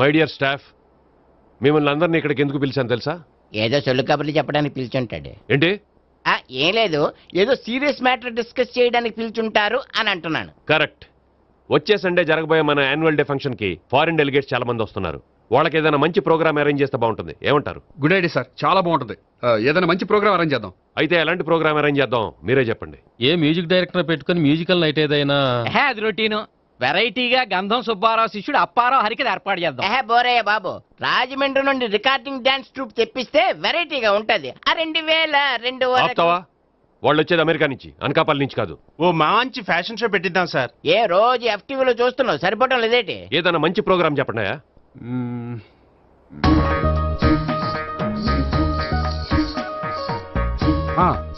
My dear staff, మిమ్మల్ని అందరినీ ఇక్కడికి ఎందుకు పిలిచాను తెలుసా? ఏదో సొల్లు కబుర్లు చెప్పడానికి పిలిచుంటాడు. ఏంటి? ఏం లేదు, ఏదో సీరియస్ మ్యాటర్ డిస్కస్ చేయడానికి పిలిచుంటారు అని అంటున్నాను. కరెక్ట్. వచ్చే సండే జరగబోయే మన యాన్యువల్ డే ఫంక్షన్ కి ఫారిన్ డెలిగేట్స్ చాలా మంది వస్తున్నారు. వాళ్ళకి ఏదైనా మంచి ప్రోగ్రామ్ అరేంజ్ చేస్తే బాగుంటుంది. ఏమంటారు? గుడ్ ఐడియా సార్, చాలా బాగుంటుంది. ఏదైనా మంచి ప్రోగ్రామ్ అరేంజ్ చేద్దాం. అయితే ఎలాంటి ప్రోగ్రామ్ అరేంజ్ చేద్దాం మీరే చెప్పండి. ఏ మ్యూజిక్ డైరెక్టర్ పెట్టుకుని మ్యూజికల్ నైట్ ఏదైనా? అది రొటీను. వెరైటీగా గంధం సుబ్బారావు శిష్యుడు అప్పారావు హరికి ఏర్పాటు చేద్దాం. బోరయ్య బాబు, రాజమండ్రి నుండి రికార్డింగ్ డాన్స్ ట్రూప్ తెప్పిస్తే వెరైటీగా ఉంటది. 2002 ఆపుతావా? వాళ్ళు వచ్చేది అమెరికా నుంచి, అనకాపల్లి నుంచి కాదు. ఓ మంచి ఫ్యాషన్ షో పెట్టిద్దాం సార్. ఏ రోజు FTVలో చూస్తున్నావు, సరిపోవటం లేదేటి? ఏదైనా మంచి ప్రోగ్రామ్ చెప్పండి.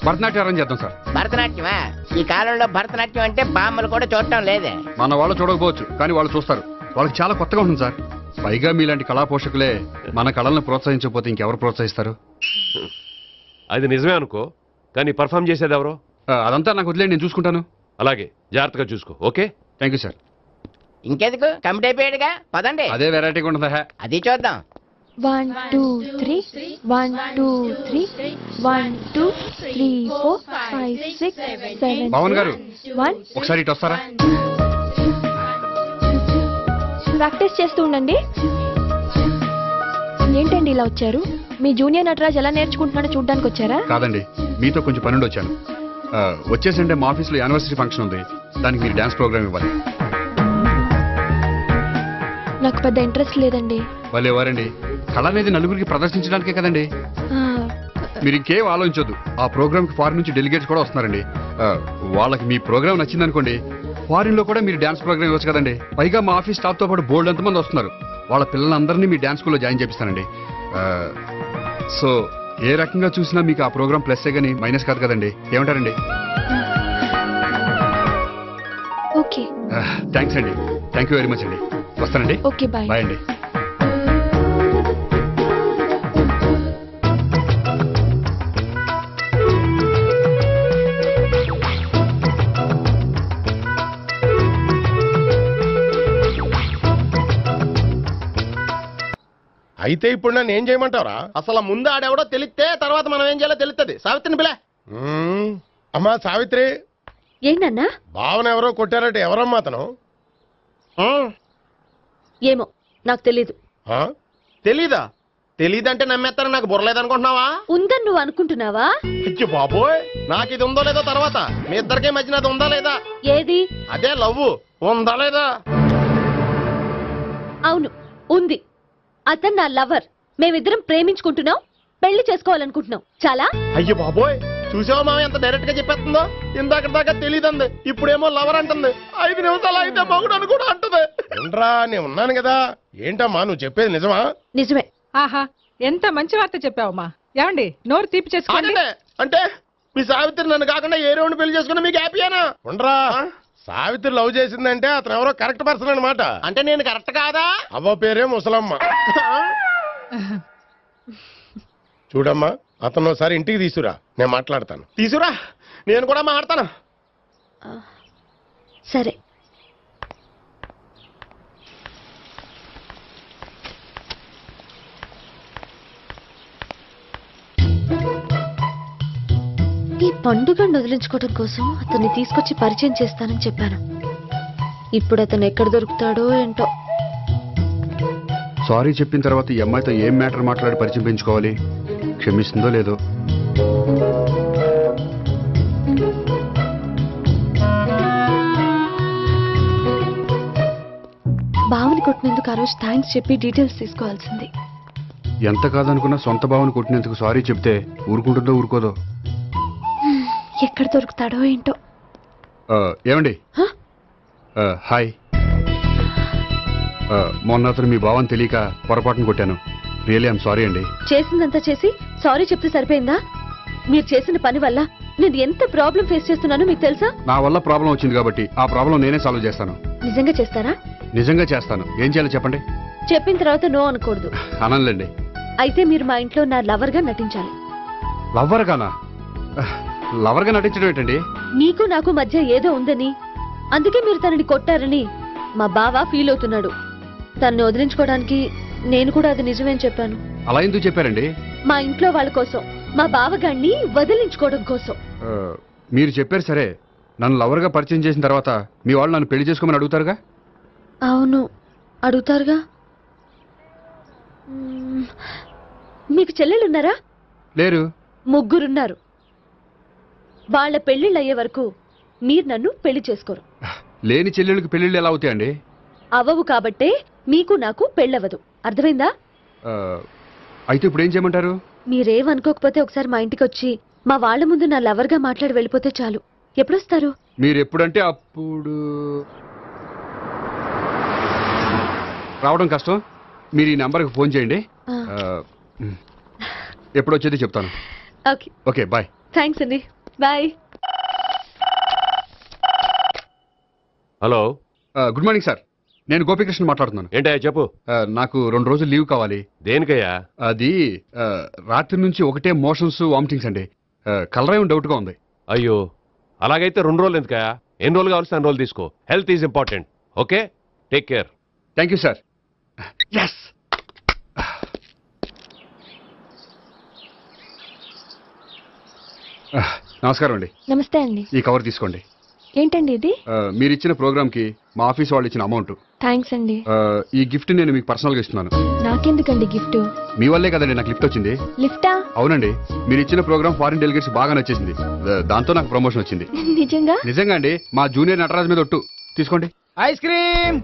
భరతనాట్యం అరేంజ్ చేద్దాం సార్. భరతనాట్యమా? ఈ కాలంలో భరతనాట్యం అంటే బామ్మలు కూడా చూడటం లేదే. మన వాళ్ళు చూడకపోవచ్చు, కానీ వాళ్ళు చూస్తారు. వాళ్ళకి చాలా కొత్తగా ఉంటుంది సార్. పైగా మీలాంటి కళా పోషకులే మన కళలను ప్రోత్సహించకపోతే ఇంకెవరు ప్రోత్సహిస్తారు? అది నిజమే అనుకో, కానీ పర్ఫామ్ చేసేది ఎవరో? అదంతా నాకు వదిలేండి, నేను చూసుకుంటాను. అలాగే, జాగ్రత్తగా చూసుకో. Okay, thank you sir. ఇంకెందుకు, కమిటీ అయిపోయాడుగా, పదండి. అదే వెరైటీగా ఉంటుందా? అది చూద్దాం. 1 2 3 1 2 3 1 2 3 4 5 6 7. పవన్ గారు 1 ఒకసారి ఇటు వస్తారా? ప్రాక్టీస్ చేస్తూ ఉండండి. ఏంటండి ఇలా వచ్చారు? మీ జూనియర్ నటరాజ్ ఎలా నేర్చుకుంటున్నాడో చూడడానికి వచ్చారా? కాదండి, మీతో కొంచెం పనుండి వచ్చాను. వచ్చేసంటే మా ఆఫీస్లో యానివర్సరీ ఫంక్షన్ ఉంది, దానికి మీరు డాన్స్ ప్రోగ్రామ్ ఇవ్వాలి. నాకు పెద్ద ఇంట్రెస్ట్ లేదండి. వాళ్ళు ఎవరండి? కళ అనేది నలుగురికి ప్రదర్శించడానికే కదండి. మీరు ఇంకేం ఆలోచించొద్దు. ఆ ప్రోగ్రామ్ కి ఫారిన్ నుంచి డెలిగేట్స్ కూడా వస్తున్నారండి. వాళ్ళకి మీ ప్రోగ్రామ్ నచ్చిందనుకోండి, ఫారిన్ లో కూడా మీరు డాన్స్ ప్రోగ్రామ్ ఇవ్వచ్చు కదండి. పైగా మా ఆఫీస్ స్టాఫ్ తో పాటు బోల్డ్ ఎంతమంది వస్తున్నారు. వాళ్ళ పిల్లలందరినీ మీ డాన్స్ స్కూల్లో జాయిన్ చేపిస్తానండి. సో ఏ రకంగా చూసినా మీకు ఆ ప్రోగ్రామ్ ప్లస్ గానీ మైనస్ కాదు కదండి. ఏమంటారండి? ఓకే, థ్యాంక్స్ అండి. థ్యాంక్ యూ వెరీ మచ్ అండి. వస్తానండి. Okay, bye. బాయ్ అండి. అయితే ఇప్పుడు నన్ను ఏం చేయమంటారా? అసలు ముందు ఆడెవడో తెలిస్తే తర్వాత మనం ఏం చేయాలో తెలుస్తుంది. సావిత్రిని పిల్ల. అమ్మా సావిత్రి. ఏంటన్నా? భావన ఎవరో కొట్టారట. ఎవరమ్మా అతను? ఏమో నాకు తెలీదు. తెలీదా? తెలీదంటే నమ్మేస్తారని నాకు బుర్రలేదనుకుంటున్నావా? ఉందని నువ్వు అనుకుంటున్నావా? అయ్యో బాబోయ్, నాకు ఇది ఉందో లేదో తర్వాత. మీ ఇద్దరికే మధ్యన అది ఉందా లేదా? ఏది? అదే లవ్ ఉందా లేదా? అవును, ఉంది. అతను నా లవర్. మేమిద్దరం ప్రేమించుకుంటున్నాం, పెళ్లి చేసుకోవాలనుకుంటున్నాం. చాలా. అయ్యో బాబోయ్, చూసావా మామ ఎంత డైరెక్ట్ గా చెప్పేస్తుందో? ఇందాక దాకా తెలియదండి, ఇప్పుడేమో లవర్ అంటుంది. 5 నిమిషాలు అయితే మగుడు అని కూడా అంటుంది. ఏంట్రా, నేను ఉన్నాను కదా. ఏంటమ్మా నువ్వు చెప్పేది నిజమా? నిజమే. ఆహా, ఎంత మంచి వార్త చెప్పావమ్మా. ఏమండి, నోరు తీపి చేసుకోండి. అంటే మీ సావిత్రి నన్ను కాకుండా ఏ రౌండ్ పెళ్లి చేసుకున్నా మీకు హ్యాపీయేనా? ఉండరా, సావిత్రి లవ్ చేసిందంటే అతను ఎవరో కరెక్ట్ పర్సన్ అనమాట. అంటే నేను కరెక్ట్ కాదా? అవ్వ పేరే ముసలమ్మ. చూడమ్మా, అతను ఒకసారి ఇంటికి తీసుకురా, నేను మాట్లాడతాను. తీసుకురా, నేను కూడా మాట్లాడతాను. సరే. ఈ పండుగను వదిలించుకోవడం కోసం అతన్ని తీసుకొచ్చి పరిచయం చేస్తానని చెప్పాను. ఇప్పుడు అతను ఎక్కడ దొరుకుతాడో ఏంటో. సారీ చెప్పిన తర్వాత ఈ అమ్మాయితో ఏం మ్యాటర్ మాట్లాడి పరిచయం పెంచుకోవాలి? క్షమిస్తుందో లేదో. భావని కొట్టినందుకు ఆ రోజు థ్యాంక్స్ చెప్పి డీటెయిల్స్ తీసుకోవాల్సింది. ఎంత కాదనుకున్నా సొంత భావన కొట్టినందుకు సారీ చెప్తే ఊరుకుంటుందో ఊరుకోదో. ఎక్కడ దొరుకుతాడో ఏంటో. ఏమండి? హాయ్. మొన్న అతను మీ భావన తెలియక పొరపాటును కొట్టాను. రియల్లీ ఐఎమ్ సారీ అండి. చేసిందంతా చేసి సారీ చెప్తే సరిపోయిందా? మీరు చేసిన పని వల్ల నేను ఎంత ప్రాబ్లం ఫేస్ చేస్తున్నానో మీకు తెలుసా? నా వల్ల ప్రాబ్లం వచ్చింది కాబట్టి ఆ ప్రాబ్లం నేనే సాల్వ్ చేస్తాను. నిజంగా చేస్తారా? నిజంగా చేస్తాను. ఏం చేయాలో చెప్పండి. చెప్పిన తర్వాత నో అనకూడదు. అనండి. అయితే మీరు మా ఇంట్లో నా లవర్ గా నటించాలి. లవర్ గానా? లవర్ గా నటించడం ఏంటండి? నీకు నాకు మధ్య ఏదో ఉందని, అందుకే మీరు తనని కొట్టారని మా బావ ఫీల్ అవుతున్నాడు. తన్ని వదిలించుకోవడానికి నేను కూడా అది నిజమేని చెప్పాను. అలా ఎందుకు చెప్పారండి? మా ఇంట్లో వాళ్ళ కోసం, మా బావగాన్ని వదిలించుకోవడం కోసం. మీరు చెప్పారు సరే, నన్ను లవర్గా పరిచయం చేసిన తర్వాత మీ వాళ్ళు నన్ను పెళ్లి చేసుకోమని అడుగుతారుగా? అవును, అడుగుతారుగా. మీకు చెల్లెలున్నారా? లేరు. ముగ్గురున్నారు. వాళ్ళ పెళ్లిళ్ళు అయ్యే వరకు మీరు నన్ను పెళ్లి చేసుకోరు. లేని చెల్లెళ్ళకి పెళ్ళిళ్ళు ఎలా అవుతాయండి? అవ్వవు కాబట్టే మీకు నాకు పెళ్ళవదు. అర్థమైందా? అయితే ఇప్పుడు ఏం చేయమంటారు? మీరేమనుకోకపోతే ఒకసారి మా ఇంటికి వచ్చి మా వాళ్ళ ముందు నా లవర్గా మాట్లాడి వెళ్ళిపోతే చాలు. ఎప్పుడొస్తారు? మీరు ఎప్పుడంటే అప్పుడు. రావడం కష్టం. మీరు ఈ నెంబర్కి ఫోన్ చేయండి. ఎప్పుడు వచ్చేది చెప్తాను. ఓకే. Okay, bye. థ్యాంక్స్ అండి. Bye. Hello, good morning sir. నేను గోపికృష్ణ మాట్లాడుతున్నాను. ఏంటయ్యా చెప్పు. నాకు 2 రోజులు లీవ్ కావాలి. దేనికయ్యా? అది రాత్రి నుంచి ఒకటే మోషన్స్, వామిటింగ్స్ అండి. కలరేం డౌట్గా ఉంది. అయ్యో, అలాగైతే 2 రోజులు ఎందుకయ్యా? ఎన్ని రోజులు కావాల్సిన 2 రోజులు తీసుకో. Health is important. Okay, take care. Thank you sir. Yes. నమస్కారం అండి. నమస్తే అండి. ఈ కవర్ తీసుకోండి. ఏంటండి ఇది? మీరు ఇచ్చిన ప్రోగ్రామ్కి మా ఆఫీస్ వాళ్ళు ఇచ్చిన అమౌంట్. థ్యాంక్స్ అండి. ఈ గిఫ్ట్ నేను మీకు పర్సనల్గా ఇస్తున్నాను. నాకెందుకండి గిఫ్ట్? మీ వల్లే కదండి నాకు లిఫ్ట్ వచ్చింది. లిఫ్టా? అవునండి, మీరు ఇచ్చిన ప్రోగ్రామ్ ఫారిన్ డెలిగేట్స్ బాగా నచ్చేసింది. దాంతో నాకు ప్రమోషన్ వచ్చింది. నిజంగా? నిజంగా అండి. మా జూనియర్ నటరాజ్ మీద ఒట్టు. తీసుకోండి. Ice cream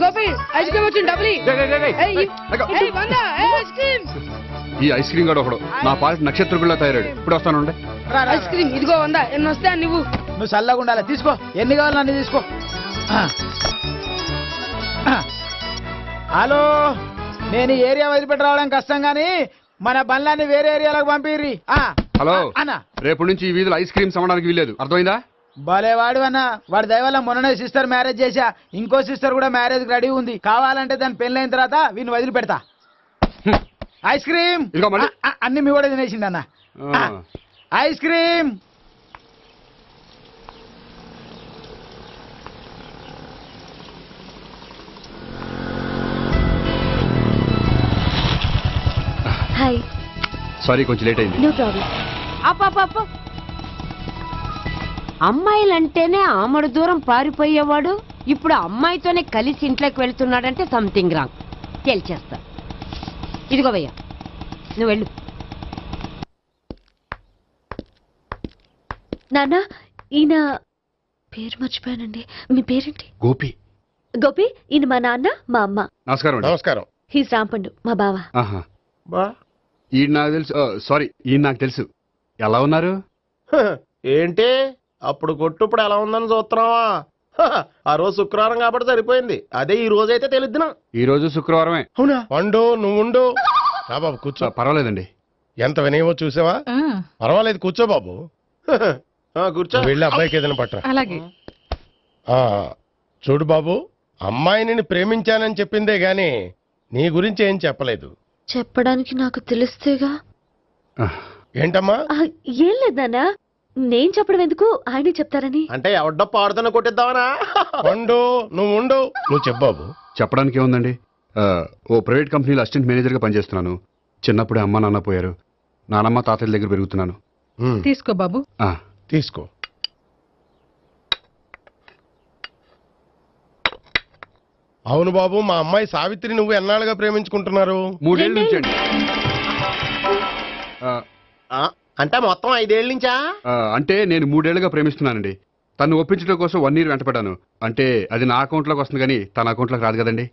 Gopi ice cream వచ్చింది. డబ్బులు ఈ ఐస్ క్రీమ్ గడ ఒకడు నా పాలిట నక్షత్రకుల్లా తయారాడు. ఇప్పుడు వస్తాను. ఐస్ క్రీమ్ ఇదిగో 100. ఎన్ని వస్తాయి నువ్వు? నువ్వు చల్లగా ఉండాలి. తీసుకో, ఎన్ని కావాలి అన్ని తీసుకో. హలో, నేను ఈ ఏరియా వదిలిపెట్టి రావడం కష్టం గానీ మన బండ్లన్నీ వేరే ఏరియాలకు పంపిర్రి. హలో అన్న, రేపు నుంచి ఈ వీధిలో ఐస్ క్రీమ్స్ అమ్మడానికి వీల్లేదు. అర్థమైందా? భలే వాడు అన్న. వాడి దయవల్ల మొన్ననే సిస్టర్ మ్యారేజ్ చేశా. ఇంకో సిస్టర్ కూడా మ్యారేజ్ రెడీ ఉంది. కావాలంటే దాని పెళ్ళైన తర్వాత వీడిని వదిలిపెడతా. ఐస్ క్రీమ్ ఇదిగో మళ్ళీ. అన్ని మీ కూడా తినేసిండి అన్న. Ice cream. హాయ్. సారీ, కొంచెం లేట్ అయింది. No problem. అప్ప అమ్మాయిలంటేనే ఆమడు దూరం పారిపోయేవాడు ఇప్పుడు అమ్మాయితోనే కలిసి ఇంట్లోకి వెళ్తున్నాడంటే సంథింగ్ రాంగ్. తేల్చేస్తా. ఇదిగో భయ్యా, నువ్వు వెళ్ళు. నాన్న, ఈయన పేరు మర్చిపోయానండి. మీ పేరేంటి? గోపి. గోపి, ఈయన మా నాన్న, మా అమ్మ. నమస్కారం అండి. నమస్కారం. హీస్ రాంపండు, మా బావ. ఆహా. బా ఈయన నాకు తెలుసు. సారీ, ఈయన నాకు తెలుసు. ఎలా ఉన్నారు? ఏంటి అప్పుడు కొట్టు ఇప్పుడు ఎలా ఉందని చూస్తున్నావా? ఆ రోజు శుక్రవారం కాబట్టి సరిపోయింది. అదే ఈ రోజు అయితే తెలిద్దునా. ఈ రోజు శుక్రవారమే. అవునా? వండు, నువ్వు ఉండు. రా బాబు, కూర్చో. పర్వాలేదండి. ఎంత వినయమో చూసావా? పర్వాలేదు, కూర్చో బాబు. కూర్చో. వెళ్ళి అబ్బాయికి ఏదైనా పట్ట. అలాగే. చూడు బాబు, అమ్మాయిని ప్రేమించానని చెప్పిందే గాని నీ గురించి ఏం చెప్పలేదు. చెప్పడానికి నాకు తెలిస్తేగా. ఏంటమ్మా? ఏం లేదు నాన్న, నేను చెప్పడం ఎందుకు, ఆయనే చెప్తారని. అంటే ఎవడ్డో పాడుతున్న కొట్టిద్దామనా? వండు, నువ్వు ఉండు. నువ్వు చెప్పు బాబు. చెప్పడానికి ఏముందండి, ఓ ప్రైవేట్ కంపెనీలో అసిస్టెంట్ మేనేజర్గా పనిచేస్తున్నాను. చిన్నప్పుడే అమ్మ నాన్న పోయారు. నానమ్మ తాతయ్య దగ్గర పెరుగుతున్నాను. తీసుకో బాబు. తీసుకో. అవును బాబు, మా అమ్మాయి సావిత్రి నువ్వు ఎన్నాళ్ళుగా ప్రేమించుకుంటున్నారు? 3 ఏళ్ళ నుంచి అండి. అంటే మొత్తం 5 ఏళ్ళ నుంచా? అంటే నేను 3 ఏళ్ళుగా ప్రేమిస్తున్నానండి. తను ఒప్పించడం కోసం 1 year వెంటపడ్డాను. అంటే అది నా అకౌంట్లోకి వస్తుంది కానీ తన అకౌంట్లోకి రాదు కదండి.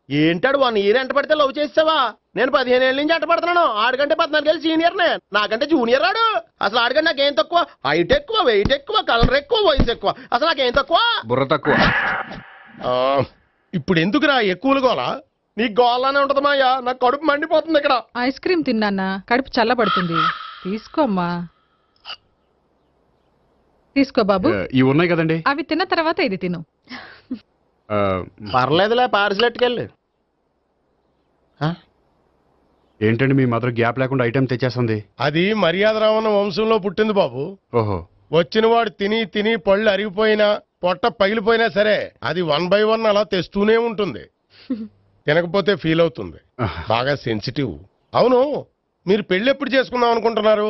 ఏంటాడు 1 year ఎంట పడితే లవ్ చేసావా? నేను 15 ఏళ్ళ నుంచి ఎంట పడుతున్నాను. ఆడికంటే 14 ఏళ్ళు సీనియర్నే. నాకంటే జూనియర్ రాడు. అసలు ఆడికంటే నాకేం తక్కువ? హైట్ ఎక్కువ, వెయిట్ ఎక్కువ, కలర్ ఎక్కువ, వయసు ఎక్కువ. అసలు నాకేం తక్కువ? బుర్ర తక్కువ. ఇప్పుడు ఎందుకురా ఎక్కువలు గోలా? నీకు గోలానే ఉంటది మాయా. నాకు కడుపు మండిపోతుంది ఇక్కడ. ఐస్ క్రీమ్ తిన్నానా, కడుపు చల్లబడుతుంది. తీసుకోమ్మా. తీసుకో బాబు. ఇవి ఉన్నాయి కదండి. అవి తిన్న తర్వాత ఇది తిను. పర్లేదులే, పార్సిల్ ఎట్టుకెళ్ళి. ఏంటండి మీ మదర్ గ్యాప్ లేకుండా ఐటెం తెచ్చేస్తుంది? అది మర్యాద రావణ వంశంలో పుట్టింది బాబు. ఓహో, వచ్చిన వాడు తిని తిని పళ్ళు అరిగిపోయినా పొట్ట పగిలిపోయినా సరే అది 1 by 1 అలా తెస్తూనే ఉంటుంది. తినకపోతే ఫీల్ అవుతుంది. బాగా సెన్సిటివ్. అవును, మీరు పెళ్లి ఎప్పుడు చేసుకుందాం అనుకుంటున్నారు?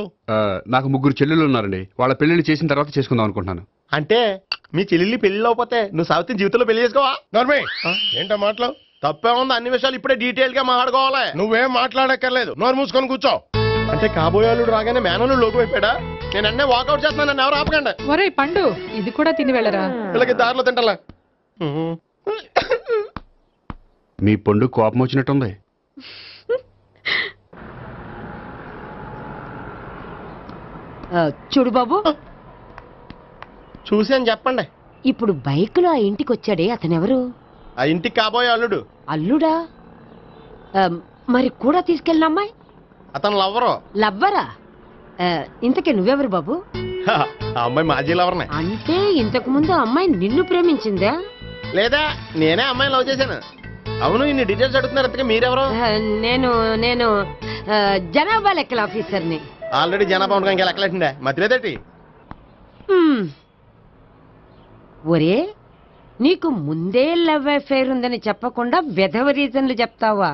నాకు 3 చెల్లెళ్ళు ఉన్నారండి. వాళ్ళ పెళ్లిళ్ళు చేసిన తర్వాత చేసుకుందాం అనుకుంటున్నాను. అంటే మీ చెల్లెల్ని పెళ్లి లేకపోతే నువ్వు సావిత్రి జీవితంలో పెళ్లి చేసుకోవా? నర్మే ఏంటో మాటలు తప్పే ఉంది. అన్ని విషయాలు ఇప్పుడే డీటెయిల్ గా మాట్లాడుకోవాలి. నువ్వేం మాట్లాడక్కర్లేదు, నోరు మూసుకొని కూర్చో. అంటే కాబోయేవాళ్ళు రాగానే మేనలు లోకి అయిపోయాడా? నేను అన్నీ వాకౌట్ చేస్తున్నాను, నన్ను ఎవరు ఆపకండి. ఒరే పండు, ఇది కూడా తిని వెళ్ళరా. వీళ్ళకి దారిలో తింటలా. మీ పండు కోపం వచ్చినట్టుంది. చూడు బాబు, చూసి అని చెప్పండి. ఇప్పుడు బైక్ లో ఆ ఇంటికి వచ్చాడే అతనెవరు? ఆ ఇంటికి కాబోయే అల్లుడు. అల్లుడా? మరి కూడా తీసుకెళ్ళిన అమ్మాయి? అతను లవ్వరు. లవ్వరా? ఇంతకీ నువ్వెవరు బాబు? ఆ అమ్మాయి మాజీ లవర్నే. అంటే ఇంతకు ముందు అమ్మాయి నిన్ను ప్రేమించిందా? లేదా నేనే అమ్మాయిని లవ్ చేశాను. అవును, ఇన్ని డీటెయిల్స్ అడుగుతున్నారు. ఇంతకీ మీరెవరు? నేను నేను జనాభా లెక్కల ఆఫీసర్ని. ఆల్రెడీ జనాభా ఉండగా ఇంకా లెక్కలేటండే మధ్యలేదేటి? ఒరే, నీకు ముందే లవ్ అఫైర్ ఉందని చెప్పకుండా వెధవ రీజన్లు చెప్తావా?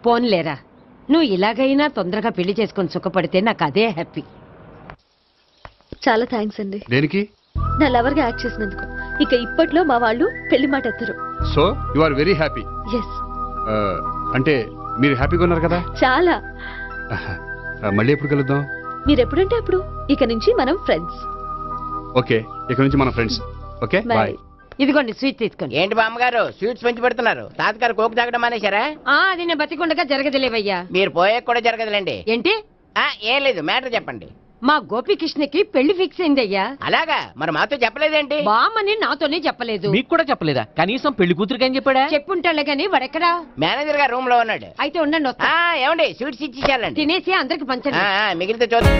పోన్లేరా, నువ్వు ఇలాగైనా తొందరగా పెళ్లి చేసుకొని సుఖపడితే నాకు అదే హ్యాపీ. చాలా థ్యాంక్స్ అండి. దేనికి? నా లవర్గా యాక్ట్ చేసినందుకు. ఇక ఇప్పట్లో మా వాళ్ళు పెళ్లి మాట ఎత్తరు. So you are very happy. Yes. అంటే మీరు హ్యాపీగా ఉన్నారు కదా? చాలా. మళ్ళీ ఎప్పుడు కలుద్దాం? మీరు ఎప్పుడంటే అప్పుడు. ఇక నుంచి మనం ఫ్రెండ్స్. ఓకే, ఇక నుంచి మన ఫ్రెండ్స్. Okay, bye. ఇదిగోండి స్వీట్ తీసుకోండి. ఏంటి బామ్మగారు స్వీట్స్ పెంచి పెడుతున్నారు? తాతగారు కోక్ తాగడం మానేశారా? అది నేను బతికుండగా జరగదులేవయ్యా. మీరు పోయే కూడా జరగదులేండి. ఏంటి? ఏం లేదు, మ్యాటర్ చెప్పండి. మా గోపికృష్ణకి పెళ్లి ఫిక్స్ అయిందయ్యా. అలాగా? మరి మాతో చెప్పలేదేంటి? బామ్మని నాతోనే చెప్పలేదు. మీకు కూడా చెప్పలేదా? కనీసం పెళ్లి కూతురికి అని చెప్పాడా? చెప్పుంటాళ్లే గాని వాడెక్కడా? మేనేజర్ గారు రూమ్ లో ఉన్నాడు. అయితే ఉండండి, వస్తా. ఏమండి స్వీట్స్ ఇచ్చేసాలండి. తినేసి అందరికి పంచండి. మిగిలితే చూద్దాం.